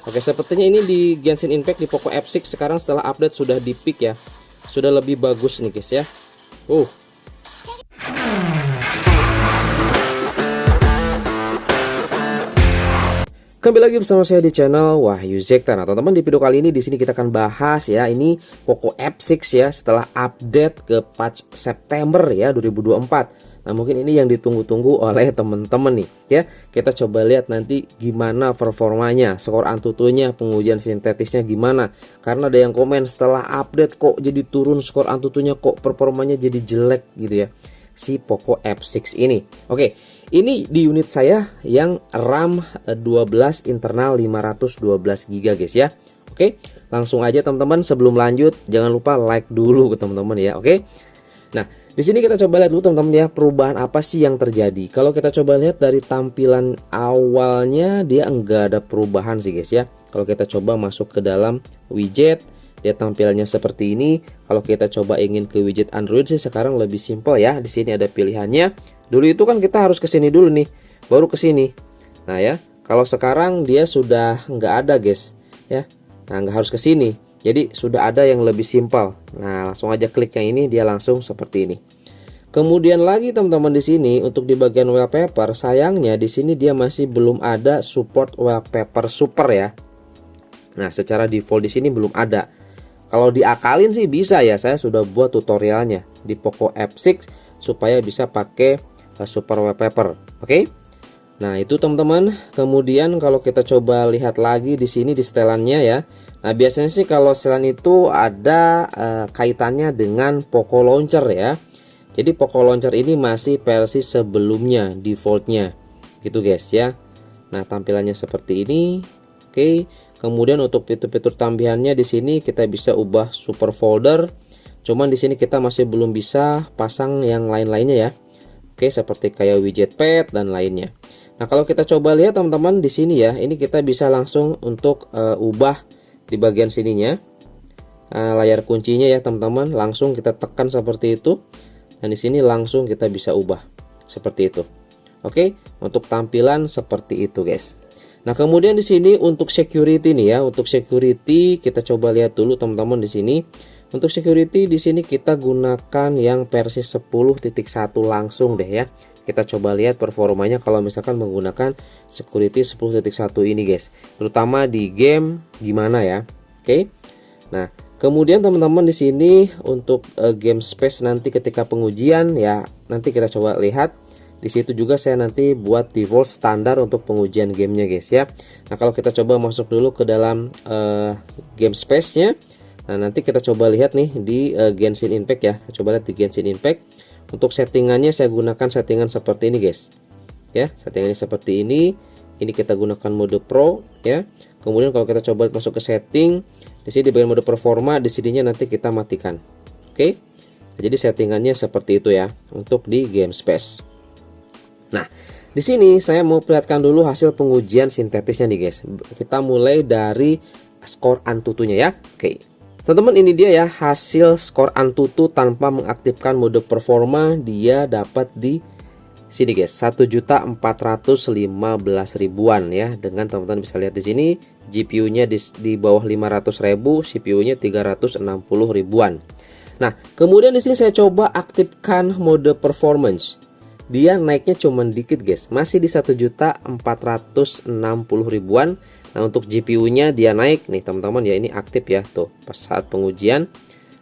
Oke, sepertinya ini di Genshin Impact di Poco F6 sekarang setelah update sudah di peak ya. Sudah lebih bagus nih guys ya. Uh. Kembali lagi bersama saya di channel Wahyu Zekta. Nah, teman-teman, di video kali ini di sini kita akan bahas ya, ini Poco F6 ya setelah update ke patch September ya 2024. Nah, mungkin ini yang ditunggu-tunggu oleh teman-teman nih ya. Kita coba lihat nanti gimana performanya, skor Antutunya, pengujian sintetisnya gimana. Karena ada yang komen setelah update kok jadi turun skor Antutunya, kok performanya jadi jelek gitu ya, si Poco F6 ini. Oke, ini di unit saya yang RAM 12 internal 512 GB guys ya. Oke, langsung aja teman-teman, sebelum lanjut jangan lupa like dulu ke teman-teman ya. Oke. Nah, di sini kita coba lihat dulu teman-teman ya, perubahan apa sih yang terjadi. Kalau kita coba lihat dari tampilan awalnya, dia enggak ada perubahan sih guys ya. Kalau kita coba masuk ke dalam widget, dia tampilannya seperti ini. Kalau kita coba ingin ke widget Android sih sekarang lebih simpel ya. Di sini ada pilihannya. Dulu itu kan kita harus ke sini dulu nih, baru ke sini. Nah ya, kalau sekarang dia sudah nggak ada guys ya. Nah, nggak harus ke sini. Jadi sudah ada yang lebih simpel. Nah, langsung aja klik yang ini, dia langsung seperti ini. Kemudian lagi teman-teman, di sini untuk di bagian wallpaper, sayangnya di sini dia masih belum ada support wallpaper super ya. Nah, secara default di sini belum ada. Kalau diakalin sih bisa ya, saya sudah buat tutorialnya di Poco F6 supaya bisa pakai super wallpaper. Oke. Nah, itu teman-teman. Kemudian kalau kita coba lihat lagi di sini di setelannya ya. Nah, biasanya sih kalau setelan itu ada kaitannya dengan Poco Launcher ya. Jadi Poco Launcher ini masih versi sebelumnya, defaultnya gitu guys ya. Nah, tampilannya seperti ini. Oke. Kemudian untuk fitur-fitur tambahannya di sini kita bisa ubah super folder. Cuman di sini kita masih belum bisa pasang yang lain-lainnya ya. Oke, seperti kayak widget pad dan lainnya. Nah, kalau kita coba lihat teman-teman di sini ya, ini kita bisa langsung untuk ubah di bagian sininya. Layar kuncinya ya teman-teman, langsung kita tekan seperti itu. Dan di sini langsung kita bisa ubah seperti itu. Oke, untuk tampilan seperti itu guys. Nah, kemudian di sini untuk security nih ya, untuk security kita coba lihat dulu teman-teman di sini. Untuk security di sini kita gunakan yang versi 10.1 langsung deh ya. Kita coba lihat performanya kalau misalkan menggunakan security 10.1 ini guys. Terutama di game gimana ya. Oke. Nah, kemudian teman-teman di sini untuk game space nanti ketika pengujian ya, nanti kita coba lihat. Di situ juga saya nanti buat default standar untuk pengujian gamenya guys ya. Nah, kalau kita coba masuk dulu ke dalam game space-nya. Nah, nanti kita coba lihat nih di Genshin Impact ya. Kita coba lihat di Genshin Impact. Untuk settingannya saya gunakan settingan seperti ini guys. Ya, settingannya seperti ini. Ini kita gunakan mode Pro ya. Kemudian kalau kita coba masuk ke setting, di sini di bagian mode performa, di sininya nanti kita matikan. Oke. Jadi settingannya seperti itu ya untuk di game space. Nah, di sini saya mau perlihatkan dulu hasil pengujian sintetisnya nih guys. Kita mulai dari skor Antutunya ya. Oke. Teman-teman, ini dia ya hasil skor Antutu tanpa mengaktifkan mode performa. Dia dapat di sini guys, 1.415.000-an ya. Dengan teman-teman bisa lihat di sini GPU-nya di bawah 500.000, CPU-nya 360.000-an. Nah, kemudian di sini saya coba aktifkan mode performance. Dia naiknya cuman dikit guys, masih di 1.460.000-an. Nah, untuk GPU-nya dia naik nih teman-teman ya, ini aktif ya tuh pas saat pengujian.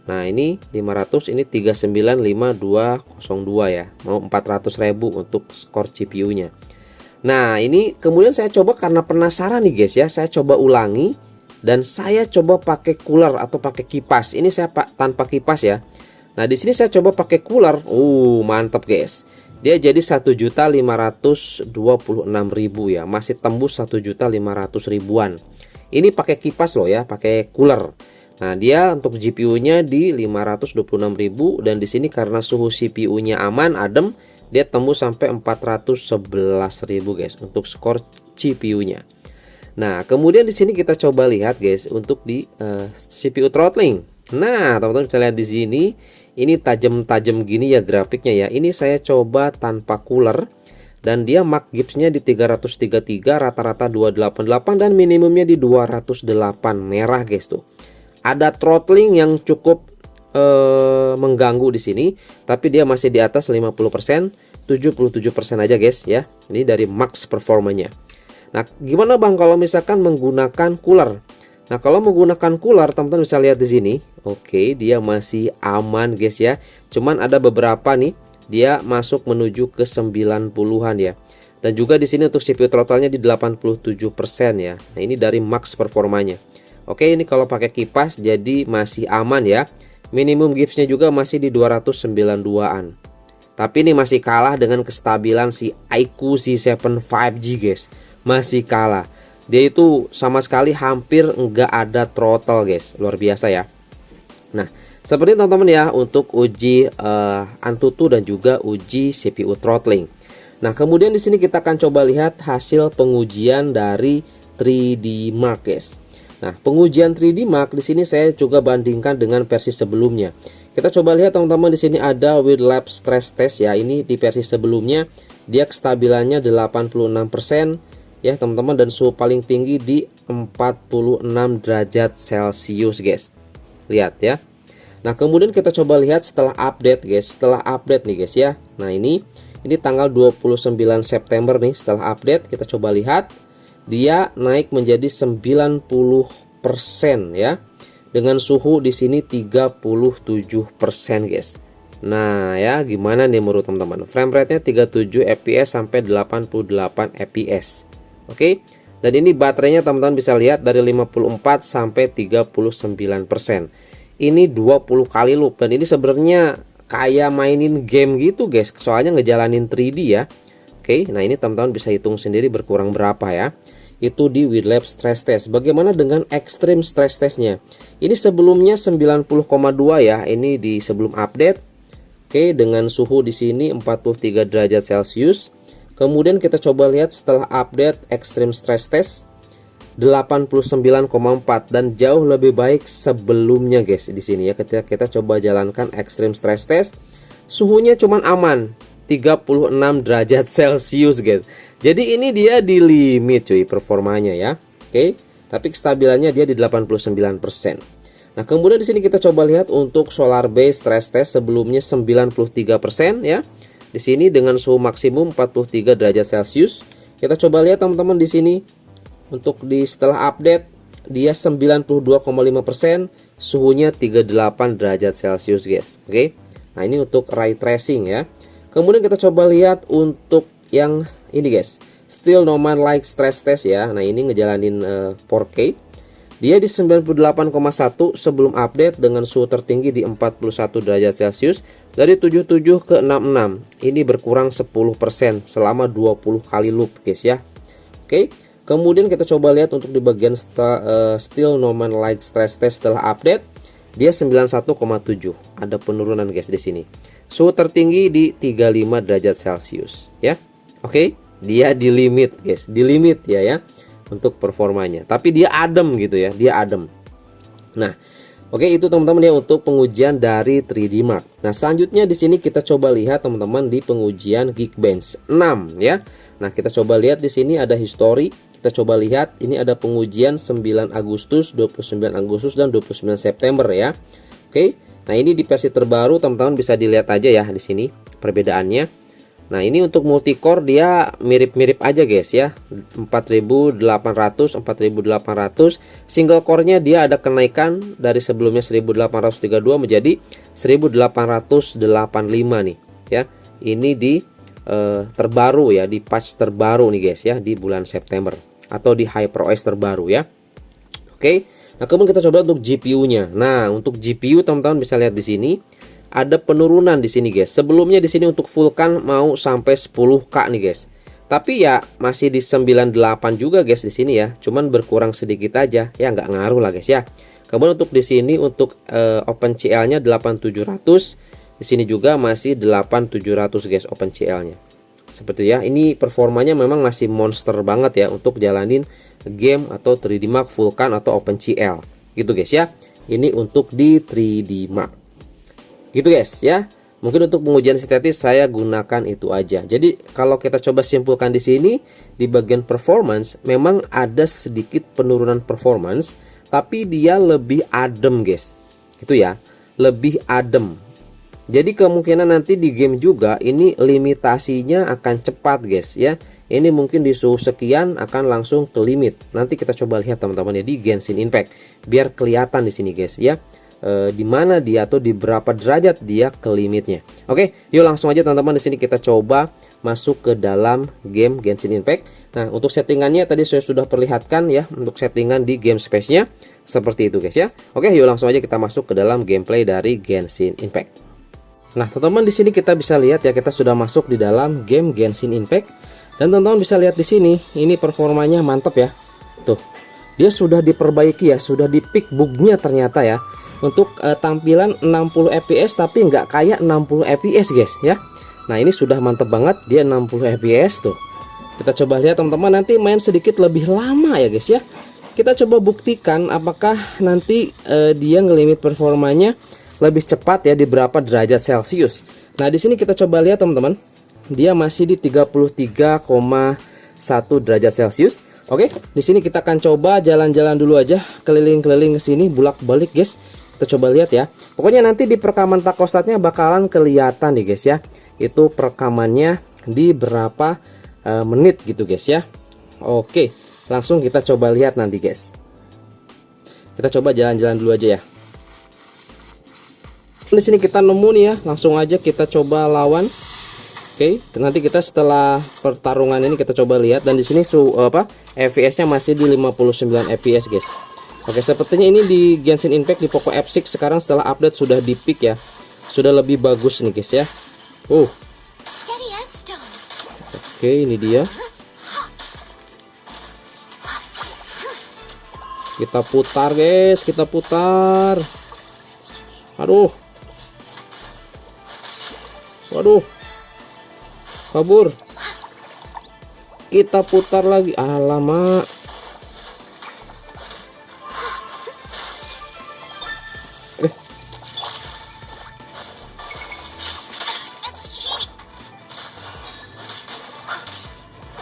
Nah, ini 500, ini 395202 ya. Mau 400.000 untuk skor GPU-nya. Nah, ini kemudian saya coba karena penasaran nih guys ya, saya coba ulangi dan saya coba pakai cooler atau pakai kipas. Ini saya tanpa kipas ya. Nah, di sini saya coba pakai cooler. Mantap guys. Dia jadi 1.526.000 ya, masih tembus 1.500.000-an. Ini pakai kipas loh ya, pakai cooler. Nah, dia untuk GPU-nya di 526.000 dan di sini karena suhu CPU-nya aman, adem, dia tembus sampai 411.000 guys untuk skor GPU-nya. Nah, kemudian di sini kita coba lihat guys untuk di CPU throttling. Nah, teman-teman bisa lihat di sini. Ini tajam-tajam gini ya grafiknya ya. Ini saya coba tanpa cooler. Dan dia mark gipsnya di 333, rata-rata 288 dan minimumnya di 208 merah guys tuh. Ada throttling yang cukup mengganggu di sini, tapi dia masih di atas 50%, 77% aja guys ya. Ini dari max performanya. Nah, gimana Bang kalau misalkan menggunakan cooler? Nah, kalau menggunakan cooler teman-teman bisa lihat di sini. Oke, dia masih aman guys ya. Cuman ada beberapa nih dia masuk menuju ke 90-an ya. Dan juga di sini untuk CPU throttle-nya di 87% ya. Nah, ini dari max performanya. Oke, ini kalau pakai kipas jadi masih aman ya. Minimum gipsnya juga masih di 292-an. Tapi ini masih kalah dengan kestabilan si iQOO Z7 5G guys. Masih kalah. Dia itu sama sekali hampir nggak ada throttle guys. Luar biasa ya. Nah, seperti teman-teman ya untuk uji Antutu dan juga uji CPU throttling. Nah, kemudian di sini kita akan coba lihat hasil pengujian dari 3D Mark guys. Nah, pengujian 3D Mark di sini saya juga bandingkan dengan versi sebelumnya. Kita coba lihat teman-teman, di sini ada with lab stress test ya. Ini di versi sebelumnya dia kestabilannya 86% ya teman-teman, dan suhu paling tinggi di 46 derajat Celcius guys. Lihat ya. Nah, kemudian kita coba lihat setelah update guys. Setelah update nih guys ya. Nah, ini tanggal 29 September nih. Setelah update kita coba lihat dia naik menjadi 90% ya. Dengan suhu di sini 37% guys. Nah, ya gimana nih menurut teman-teman? Frame rate-nya 37 fps sampai 88 fps. Oke. Dan ini baterainya teman-teman bisa lihat dari 54 sampai 39%. Ini 20 kali loop, dan ini sebenarnya kayak mainin game gitu guys. Soalnya ngejalanin 3D ya. Oke, nah ini teman-teman bisa hitung sendiri berkurang berapa ya. Itu di WeLab stress test. Bagaimana dengan extreme stress testnya? Ini sebelumnya 90,2 ya. Ini di sebelum update. Oke, dengan suhu di sini 43 derajat Celcius. Kemudian kita coba lihat setelah update extreme stress test 89,4, dan jauh lebih baik sebelumnya guys di sini ya. Ketika kita coba jalankan extreme stress test, suhunya cuman aman 36 derajat Celcius guys. Jadi ini dia di limit cuy performanya ya. Oke, tapi kestabilannya dia di 89%. Nah, kemudian di sini kita coba lihat untuk solar base stress test sebelumnya 93% ya. Di sini dengan suhu maksimum 43 derajat Celcius. Kita coba lihat teman-teman di sini untuk di setelah update dia 92,5%, suhunya 38 derajat Celcius guys. Oke. Nah, ini untuk ray tracing ya. Kemudian kita coba lihat untuk yang ini guys, still no man like stress test ya. Nah, ini ngejalanin 4K. Dia di 98,1 sebelum update dengan suhu tertinggi di 41 derajat Celcius, dari 77 ke 66. Ini berkurang 10% selama 20 kali loop guys ya. Oke. Kemudian kita coba lihat untuk di bagian still no man like stress test setelah update, dia 91,7. Ada penurunan guys di sini. Suhu tertinggi di 35 derajat Celcius ya. Oke, dia di limit guys, di limit ya untuk performanya. Tapi dia adem gitu ya, dia adem. Nah, oke, itu teman-teman ya untuk pengujian dari 3D Mark. Nah, selanjutnya di sini kita coba lihat teman-teman di pengujian Geekbench 6 ya. Nah, kita coba lihat di sini ada history. Kita coba lihat ini ada pengujian 9 Agustus, 29 Agustus dan 29 September ya. Oke. Nah, ini di versi terbaru teman-teman bisa dilihat aja ya di sini perbedaannya. Nah, ini untuk multicore dia mirip-mirip aja guys ya. 4800, 4800. Single core-nya dia ada kenaikan dari sebelumnya 1832 menjadi 1885 nih ya. Ini di terbaru ya, di patch terbaru nih guys ya, di bulan September atau di HyperOS terbaru ya. Oke. Nah, kemudian kita coba untuk GPU-nya. Nah, untuk GPU teman-teman bisa lihat di sini ada penurunan di sini guys. Sebelumnya di sini untuk Vulkan mau sampai 10K nih guys. Tapi ya masih di 98 juga guys di sini ya. Cuman berkurang sedikit aja ya, nggak ngaruh lah guys ya. Kemudian untuk di sini untuk OpenCL-nya 8700. Di sini juga masih 8700 guys OpenCL-nya. Seperti ya, ini performanya memang masih monster banget ya untuk jalanin game atau 3D Mark, Vulkan atau OpenCL. Gitu guys ya. Ini untuk di 3D Mark. Gitu guys ya. Mungkin untuk pengujian sintetis saya gunakan itu aja. Jadi kalau kita coba simpulkan di sini, di bagian performance memang ada sedikit penurunan performance, tapi dia lebih adem guys. Gitu ya, lebih adem. Jadi kemungkinan nanti di game juga ini limitasinya akan cepat guys ya. Ini mungkin di suhu sekian akan langsung ke limit. Nanti kita coba lihat teman-teman ya di Genshin Impact biar kelihatan di sini guys ya. Di mana dia atau di berapa derajat dia ke limitnya. Oke, yuk langsung aja teman-teman, di sini kita coba masuk ke dalam game Genshin Impact. Nah, untuk settingannya tadi saya sudah perlihatkan ya, untuk settingan di game space-nya seperti itu guys ya. Oke, yuk langsung aja kita masuk ke dalam gameplay dari Genshin Impact. Nah, teman-teman di sini kita bisa lihat ya, kita sudah masuk di dalam game Genshin Impact dan teman-teman bisa lihat di sini, ini performanya mantap ya. Tuh, dia sudah diperbaiki ya, sudah di pick bugnya ternyata ya. Untuk tampilan 60 fps tapi nggak kayak 60 fps guys ya. Nah, ini sudah mantep banget, dia 60 fps tuh. Kita coba lihat teman-teman, nanti main sedikit lebih lama ya guys ya. Kita coba buktikan apakah nanti dia ngelimit performanya lebih cepat ya di berapa derajat Celcius. Nah, di sini kita coba lihat teman-teman, dia masih di 33,1 derajat Celcius. Oke, di sini kita akan coba jalan-jalan dulu aja, keliling-keliling ke sini, bolak-balik guys. Kita coba lihat ya. Pokoknya nanti di perekaman takostatnya bakalan kelihatan nih guys ya. Itu perekamannya di berapa menit gitu guys ya. Oke, langsung kita coba lihat nanti guys. Kita coba jalan-jalan dulu aja ya. Di sini kita nemu nih ya, langsung aja kita coba lawan. Oke, nanti kita setelah pertarungan ini kita coba lihat, dan di sini FPS-nya masih di 59 fps guys. Oke, sepertinya ini di Genshin Impact di Poco F6 sekarang setelah update sudah di pick ya. Sudah lebih bagus nih guys ya. Oke, ini dia. Kita putar guys, kita putar. Aduh. Waduh. Kabur. Kita putar lagi. Alamak.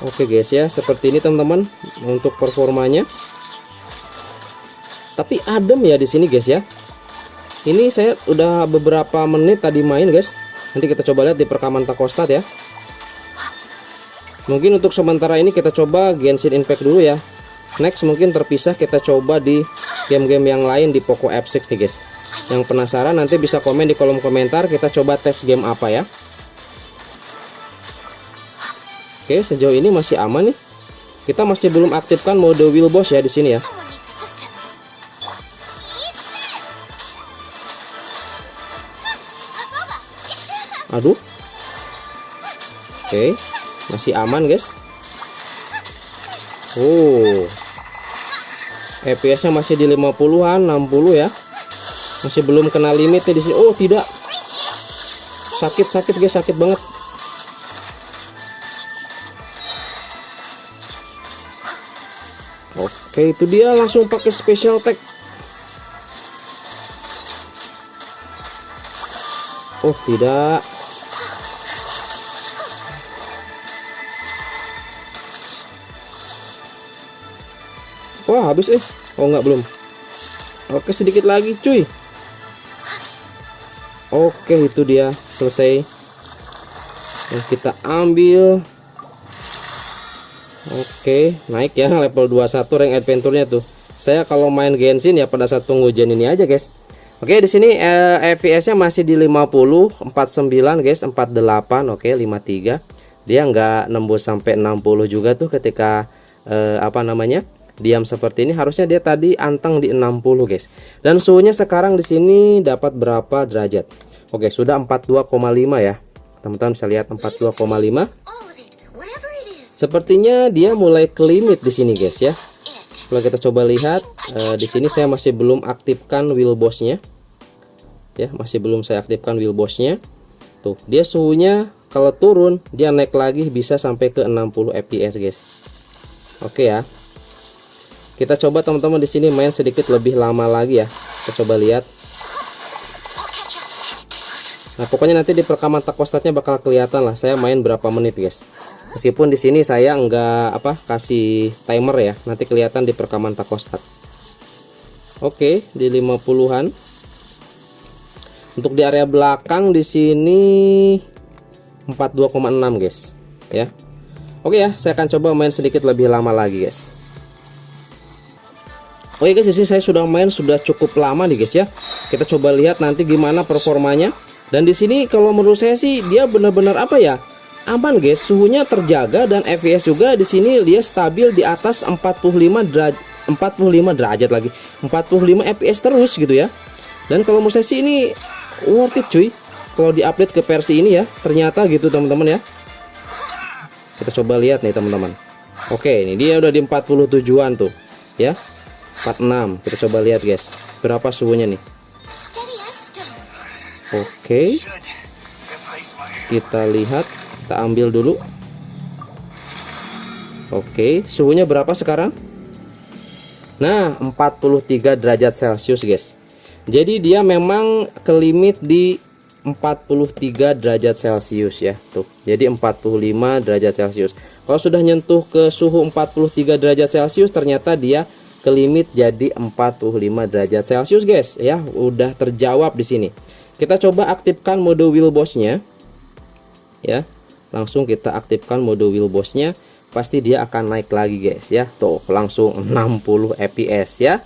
Oke guys ya, seperti ini teman-teman untuk performanya. Tapi adem ya di sini guys ya. Ini saya udah beberapa menit tadi main guys. Nanti kita coba lihat di perekaman takostat ya. Mungkin untuk sementara ini kita coba Genshin Impact dulu ya. Next mungkin terpisah kita coba di game-game yang lain di Poco F6 nih guys. Yang penasaran nanti bisa komen di kolom komentar, kita coba tes game apa ya. Oke, sejauh ini masih aman nih. Kita masih belum aktifkan mode wheel boss ya di sini ya. Aduh. Oke, masih aman guys. FPS-nya masih di 50-an, 60 ya. Masih belum kena limitnya di sini. Oh, tidak. Sakit guys, sakit banget. Oke, itu dia langsung pakai special attack. Oh, tidak. Wah, habis Oh, enggak, belum. Oke, sedikit lagi cuy. Oke, itu dia selesai. Yang kita ambil. Oke, naik ya level 21 rank adventure-nya tuh. Saya kalau main Genshin ya pada saat pengujian ini aja, guys. Oke, di sini FPS-nya masih di 50, 49 guys, 48, oke, 53. Dia nggak nembus sampai 60 juga tuh ketika diam seperti ini. Harusnya dia tadi anteng di 60 guys. Dan suhunya sekarang di sini dapat berapa derajat? Oke, sudah 42,5 ya. Teman-teman bisa lihat 42,5. Sepertinya dia mulai ke limit di sini guys ya. Kalau kita coba lihat di sini saya masih belum aktifkan wheel boss-nya. Ya, masih belum saya aktifkan wheel boss-nya. Tuh, dia suhunya kalau turun dia naik lagi bisa sampai ke 60 fps guys. Oke ya. Kita coba teman-teman di sini main sedikit lebih lama lagi ya. Kita coba lihat. Nah, pokoknya nanti di perekaman takostatnya bakal kelihatan lah saya main berapa menit, guys. Meskipun di sini saya nggak kasih timer ya, nanti kelihatan di perekaman takostat. Oke, di 50-an. Untuk di area belakang di sini 42,6, guys, ya. Oke ya, saya akan coba main sedikit lebih lama lagi, guys. Oke guys, di sini saya sudah main sudah cukup lama nih, guys ya. Kita coba lihat nanti gimana performanya. Dan di sini kalau menurut saya sih dia benar-benar aman, guys. Suhunya terjaga dan FPS juga di sini dia stabil di atas 45 derajat lagi. 45 FPS terus gitu ya. Dan kalau menurut saya sih ini worth it, cuy. Kalau di-update ke versi ini ya, ternyata gitu teman-teman ya. Kita coba lihat nih teman-teman. Oke, ini dia udah di 47-an tuh, ya. 46. Kita coba lihat, guys. Berapa suhunya nih? Oke. Kita lihat, kita ambil dulu. Oke, suhunya berapa sekarang? Nah, 43 derajat Celcius, guys. Jadi dia memang ke limit di 43 derajat Celcius ya, tuh. Jadi 45 derajat Celcius. Kalau sudah nyentuh ke suhu 43 derajat Celcius, ternyata dia ke limit jadi 45 derajat Celcius, guys. Ya, udah terjawab di sini. Kita coba aktifkan mode wheel boss-nya. Ya. Langsung kita aktifkan mode wheel boss-nya. Pasti dia akan naik lagi, guys ya. Tuh, langsung 60 fps ya.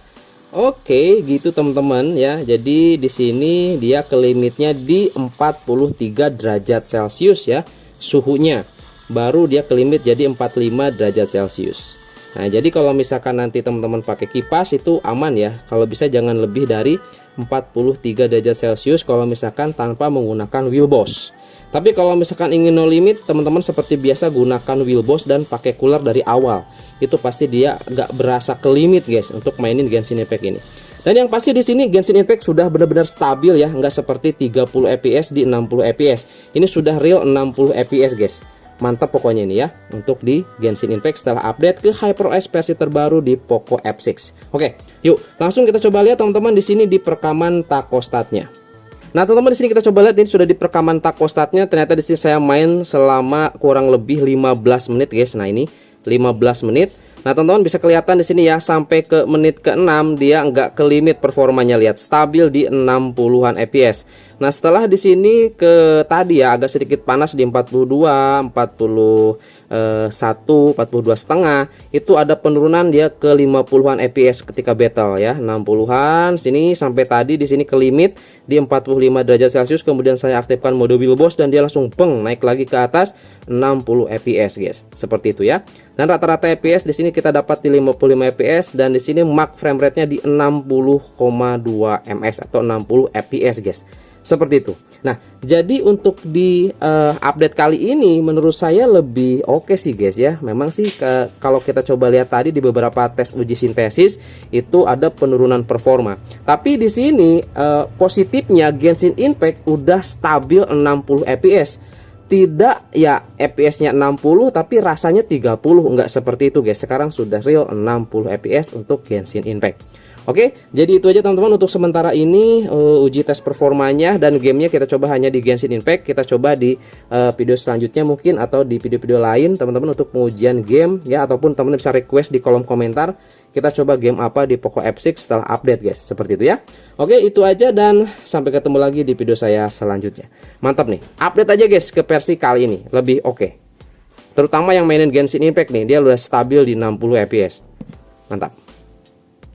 Oke, gitu teman-teman ya. Jadi di sini dia ke limitnya di 43 derajat Celcius ya suhunya. Baru dia ke limit jadi 45 derajat Celcius. Nah, jadi kalau misalkan nanti teman-teman pakai kipas itu aman ya. Kalau bisa jangan lebih dari 43 derajat Celcius kalau misalkan tanpa menggunakan wheel boss. Tapi kalau misalkan ingin no limit, teman-teman seperti biasa gunakan wheel boss dan pakai cooler dari awal. Itu pasti dia gak berasa ke limit, guys, untuk mainin Genshin Impact ini. Dan yang pasti di sini Genshin Impact sudah benar-benar stabil ya, nggak seperti 30 fps di 60 fps. Ini sudah real 60 fps, guys. Mantap pokoknya ini ya untuk di Genshin Impact setelah update ke HyperOS versi terbaru di Poco F6. Oke, yuk langsung kita coba lihat teman-teman di sini di perekaman takostatnya. Nah teman-teman, di sini kita coba lihat ini sudah di perekaman takostatnya. Ternyata di sini saya main selama kurang lebih 15 menit, guys. Nah ini 15 menit. Nah teman-teman bisa kelihatan di sini ya, sampai ke menit ke-6 dia nggak ke limit performanya, lihat stabil di 60-an fps. Nah setelah di sini ke tadi ya agak sedikit panas di 42, 41, 42 setengah, itu ada penurunan dia ke 50-an fps ketika battle ya, 60-an sini sampai tadi di sini ke limit di 45 derajat Celcius. Kemudian saya aktifkan mode wheel boss dan dia langsung beng naik lagi ke atas 60 fps, guys. Seperti itu ya. Dan rata-rata fps di sini kita dapat di 55 fps dan di sini mark frame rate-nya di 60,2 ms atau 60 fps, guys. Seperti itu. Nah, jadi untuk di update kali ini menurut saya lebih oke sih, guys ya. Memang sih kalau kita coba lihat tadi di beberapa tes uji sintesis itu ada penurunan performa. Tapi di sini positifnya Genshin Impact udah stabil 60 fps. Tidak ya fps-nya 60 tapi rasanya 30, enggak seperti itu, guys. Sekarang sudah real 60 fps untuk Genshin Impact. Oke, jadi itu aja teman-teman untuk sementara ini uji tes performanya dan gamenya kita coba hanya di Genshin Impact. Kita coba di video selanjutnya mungkin atau di video-video lain teman-teman untuk pengujian game ya, ataupun teman-teman bisa request di kolom komentar kita coba game apa di Poco F6 setelah update, guys. Seperti itu ya. Oke, itu aja dan sampai ketemu lagi di video saya selanjutnya. Mantap nih, update aja guys ke versi kali ini lebih oke. Terutama yang mainin Genshin Impact nih, dia udah stabil di 60 fps. Mantap.